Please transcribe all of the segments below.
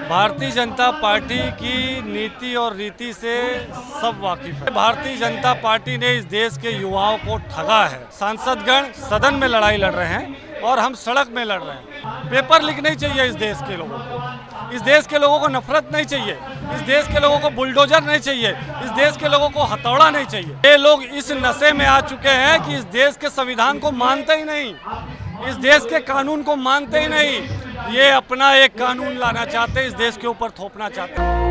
Bharatiya Janata party की नीति और रीति से सब वाकिफ है। भारतीय जनता पार्टी ने इस देश के युवाओं को ठगा है। सांसदगण सदन में लड़ाई लड़ रहे हैं और हम सड़क में लड़ रहे हैं। पेपर लीक नहीं चाहिए इस देश के लोगों को। इस देश के लोगों को नफरत नहीं चाहिए। इस देश के लोगों को बुलडोजर नहीं चाहिए। इस देश के लोगों को हथौड़ा नहीं चाहिए। ये लोग इस नशे में आ चुके हैं कि इस देश के संविधान को मानते ही नहीं, इस देश के कानून को मानते ही नहीं। ये अपना एक कानून लाना चाहते हैं, इस देश के ऊपर थोपना चाहते हैं।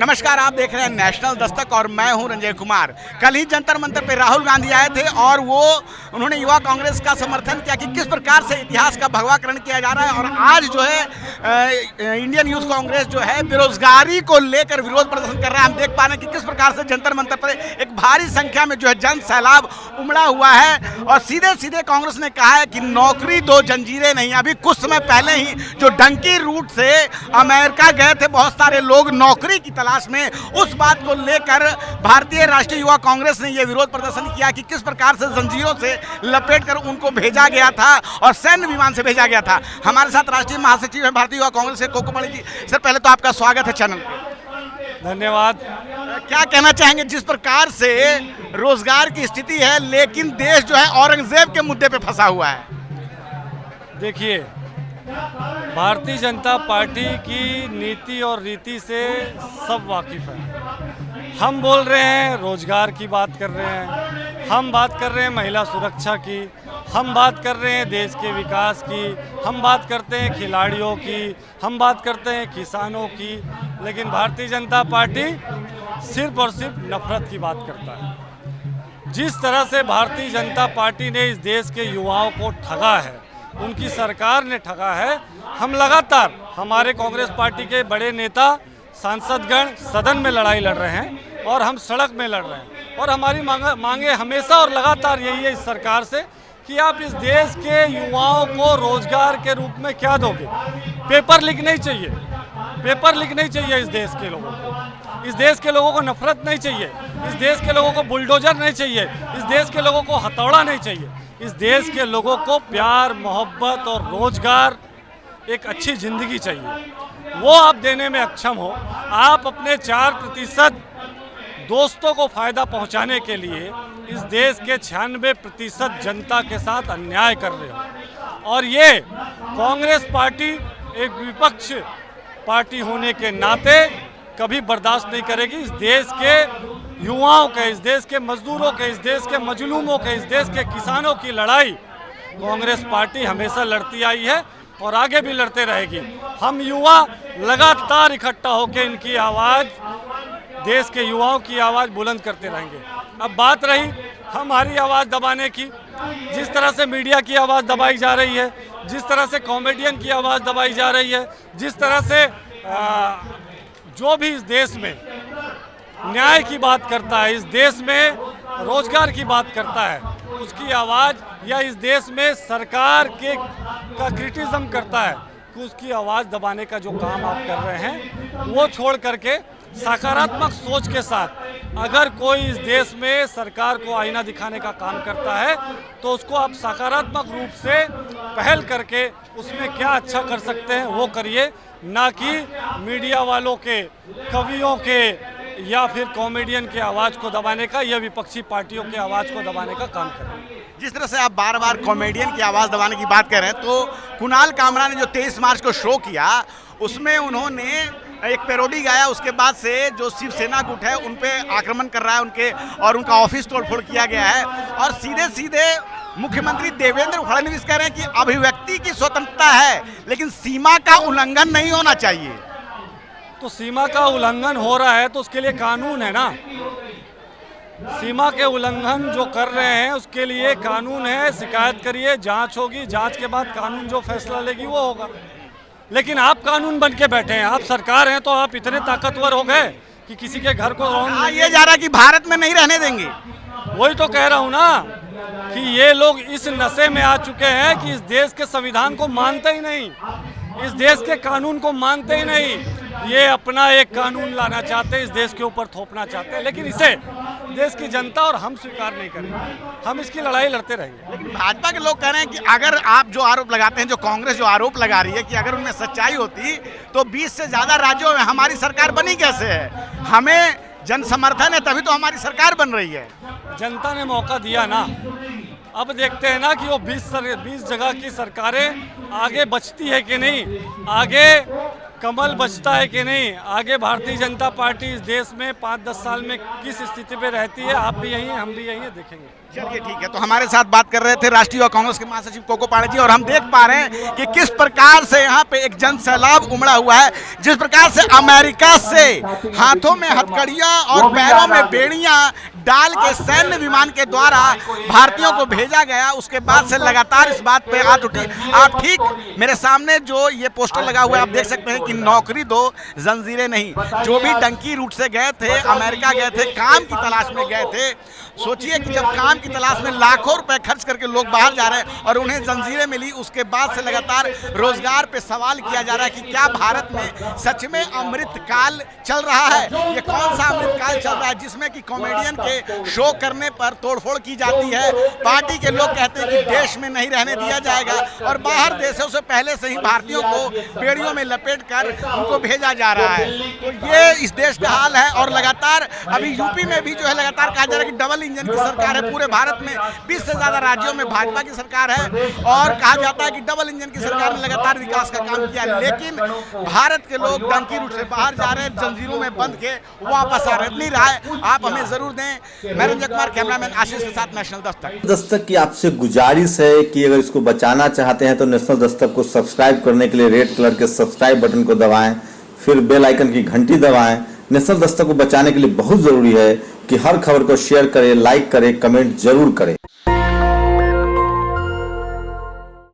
नमस्कार, आप देख रहे हैं नेशनल दस्तक और मैं हूं रंजय कुमार। कल ही जंतर मंतर पे राहुल गांधी आए थे और उन्होंने युवा कांग्रेस का समर्थन किया कि किस प्रकार से इतिहास का भगवाकरण किया जा रहा है। और आज जो है इंडियन यूथ कांग्रेस जो है बेरोजगारी को लेकर विरोध प्रदर्शन कर रहा है। हम देख पा रहे हैं कि किस प्रकार से जंतर मंतर पर एक भारी संख्या में जो है जन सैलाब उमड़ा हुआ है और सीधे सीधे कांग्रेस ने कहा है कि नौकरी दो, जंजीरें नहीं। अभी कुछ समय पहले ही जो डंकी रूट से अमेरिका गए थे बहुत सारे लोग नौकरी की तलाश में, उस बात को लेकर भारतीय राष्ट्रीय युवा कांग्रेस ने यह विरोध प्रदर्शन किया कि किस प्रकार से जंजीरों से लपेटकर उनको भेजा गया था और सैन्य विमान से भेजा गया था। हमारे साथ राष्ट्रीय महासचिव हैं भारतीय युवा कांग्रेस के कोकुमणि जी। सर, पहले तो आपका स्वागत है चैनल पे। धन्यवाद। क्या कहना चाहेंगे जिस प्रकार से रोजगार की स्थिति है लेकिन देश जो है औरंगजेब के मुद्दे पे फंसा हुआ है? देखिए, भारतीय जनता पार्टी की नीति और रीति से सब वाकिफ है। हम बोल रहे हैं रोजगार की बात कर रहे हैं, हम बात कर रहे हैं महिला सुरक्षा की, हम बात कर रहे हैं देश के विकास की, हम बात करते हैं खिलाड़ियों की, हम बात करते हैं किसानों की। लेकिन भारतीय जनता पार्टी सिर्फ और सिर्फ नफरत की बात करता है। जिस तरह से भारतीय जनता पार्टी ने इस देश के युवाओं को ठगा है, उनकी सरकार ने ठगा है। हम लगातार, हमारे कांग्रेस पार्टी के बड़े नेता सांसदगण सदन में लड़ाई लड़ रहे हैं और हम सड़क में लड़ रहे हैं। और हमारी मांगे हमेशा और लगातार यही है इस सरकार से कि आप इस देश के युवाओं को रोजगार के रूप में क्या दोगे। पेपर लीक नहीं चाहिए, पेपर लीक नहीं चाहिए इस देश के लोगों को। इस देश के लोगों को नफरत नहीं चाहिए। इस देश के लोगों को बुलडोजर नहीं चाहिए। इस देश के लोगों को हथौड़ा नहीं चाहिए। इस देश के लोगों को प्यार, मोहब्बत और रोजगार, एक अच्छी जिंदगी चाहिए। वो आप देने में अक्षम हो। आप अपने 4% दोस्तों को फायदा पहुंचाने के लिए इस देश के 96% जनता के साथ अन्याय कर रहे हो। और ये कांग्रेस पार्टी एक विपक्ष पार्टी होने के नाते कभी बर्दाश्त नहीं करेगी। इस देश के युवाओं के, इस देश के मजदूरों के, इस देश के मजलूमों के, इस देश के किसानों की लड़ाई कांग्रेस पार्टी हमेशा लड़ती आई है और आगे भी लड़ते रहेगी। हम युवा लगातार इकट्ठा होकर इनकी आवाज़, देश के युवाओं की आवाज़ बुलंद करते रहेंगे। अब बात रही हमारी आवाज़ दबाने की, जिस तरह से मीडिया की आवाज़ दबाई जा रही है, जिस तरह से कॉमेडियन की आवाज़ दबाई जा रही है, जिस तरह से जो भी इस देश में न्याय की बात करता है, इस देश में रोजगार की बात करता है, उसकी आवाज़, या इस देश में सरकार का क्रिटिसिज्म करता है, कि उसकी आवाज़ दबाने का जो काम आप कर रहे हैं, वो छोड़ करके सकारात्मक सोच के साथ अगर कोई इस देश में सरकार को आईना दिखाने का काम करता है तो उसको आप सकारात्मक रूप से पहल करके उसमें क्या अच्छा कर सकते हैं वो करिए, ना कि मीडिया वालों के, कवियों के या फिर कॉमेडियन की आवाज़ को दबाने का या विपक्षी पार्टियों की आवाज़ को दबाने का काम करें। जिस तरह से आप बार बार कॉमेडियन की आवाज़ दबाने की बात कर रहे हैं, तो कुणाल कामरा ने जो 23 मार्च को शो किया उसमें उन्होंने एक पैरोडी गाया। उसके बाद से जो शिवसेना गुट है उन पे आक्रमण कर रहा है, उनके और उनका ऑफिस तोड़फोड़ किया गया है। और सीधे सीधे मुख्यमंत्री देवेंद्र फडणवीस कह रहे हैं कि अभिव्यक्ति की स्वतंत्रता है लेकिन सीमा का उल्लंघन नहीं होना चाहिए। तो सीमा का उल्लंघन हो रहा है तो उसके लिए कानून है ना। सीमा के उल्लंघन जो कर रहे हैं उसके लिए कानून है, शिकायत करिए, जांच होगी, जांच के बाद कानून जो फैसला लेगी वो होगा। लेकिन आप कानून बन के बैठे हैं, आप सरकार हैं, तो आप इतने ताकतवर हो गए कि किसी के घर को रौंद ये जा रहा कि भारत में नहीं रहने देंगे। वही तो कह रहा हूँ ना कि ये लोग इस नशे में आ चुके हैं कि इस देश के संविधान को मानते ही नहीं, इस देश के कानून को मानते ही नहीं। ये अपना एक कानून लाना चाहते हैं, इस देश के ऊपर थोपना चाहते हैं। लेकिन इसे देश की जनता और हम स्वीकार नहीं करेंगे। हम इसकी लड़ाई लड़ते रहेंगे। लेकिन भाजपा के लोग कह रहे हैं कि अगर आप जो आरोप लगाते हैं, जो कांग्रेस जो आरोप लगा रही है कि अगर उनमें सच्चाई होती तो 20 से ज़्यादा राज्यों में हमारी सरकार बनी कैसे है? हमें जन समर्थन है तभी तो हमारी सरकार बन रही है। जनता ने मौका दिया ना, अब देखते हैं ना कि वो 20 जगह की सरकारें आगे बचती है कि नहीं, आगे कमल बचता है कि नहीं, आगे भारतीय जनता पार्टी इस देश में 5-10 साल में किस स्थिति पे रहती है। आप भी यही हैं, हम भी यही हैं, देखेंगे। चलिए ठीक है, तो हमारे साथ बात कर रहे थे राष्ट्रीय युवा कांग्रेस के महासचिव कोको पांडे जी, और हम देख पा रहे हैं कि किस प्रकार से यहाँ पे एक जन सैलाब उमड़ा हुआ है। जिस प्रकार से अमेरिका से हाथों में हथकड़ियां और पैरों में बेड़ियां डाल के सैन्य विमान के द्वारा भारतीयों को भेजा गया, उसके बाद से लगातार इस बात पे हाथ उठी। आप ठीक मेरे सामने जो ये पोस्टर लगा हुआ है, आप देख सकते हैं कि नौकरी दो, जंजीरें नहीं। जो भी डंकी रूट से गए थे, अमेरिका गए थे, काम की तलाश में गए थे, सोचिए कि जब काम की तलाश में लाखों रुपए खर्च करके लोग बाहर जा रहे हैं और उन्हें जंजीरें मिली, उसके बाद से लगातार रोजगार पे सवाल किया जा रहा है कि क्या भारत में सच में अमृत काल चल रहा है? ये कौन सा अमृत काल चल रहा है जिसमें कि कॉमेडियन के शो करने पर तोड़फोड़ की जाती है? पार्टी के लोग कहते हैं कि देश में नहीं रहने दिया जाएगा और बाहर देशों से पहले से ही भारतीयों को बेड़ियों में लपेट कर उनको भेजा जा रहा है। तो ये इस देश का हाल है। और लगातार अभी यूपी में भी जो है लगातार कहा जा रहा है कि डबल इंजन की सरकार है। पूरे भारत में 20 से ज्यादा राज्यों में भाजपा की सरकार है और कहा जाता है कि डबल इंजन की सरकार ने लगातार विकास का काम किया, लेकिन भारत के लोग डंकी रूट से बाहर जा रहे हैं, जंजीरों में बंध के वापस आ रहे हैं। अपनी राय आप हमें जरूर दें। मैं रंजय कुमार, कैमरामैन आशीष के साथ नेशनल दस्तक। दस्तक की आपसे गुजारिश है कि अगर इसको बचाना चाहते हैं तो नेशनल दस्तक को सब्सक्राइब करने के लिए रेड कलर के सब्सक्राइब बटन को दबाएं, फिर बेल आइकन की घंटी दबाएं। नेशनल दस्तक को बचाने के लिए बहुत जरूरी है कि हर खबर को शेयर करें, लाइक करें, कमेंट जरूर करें।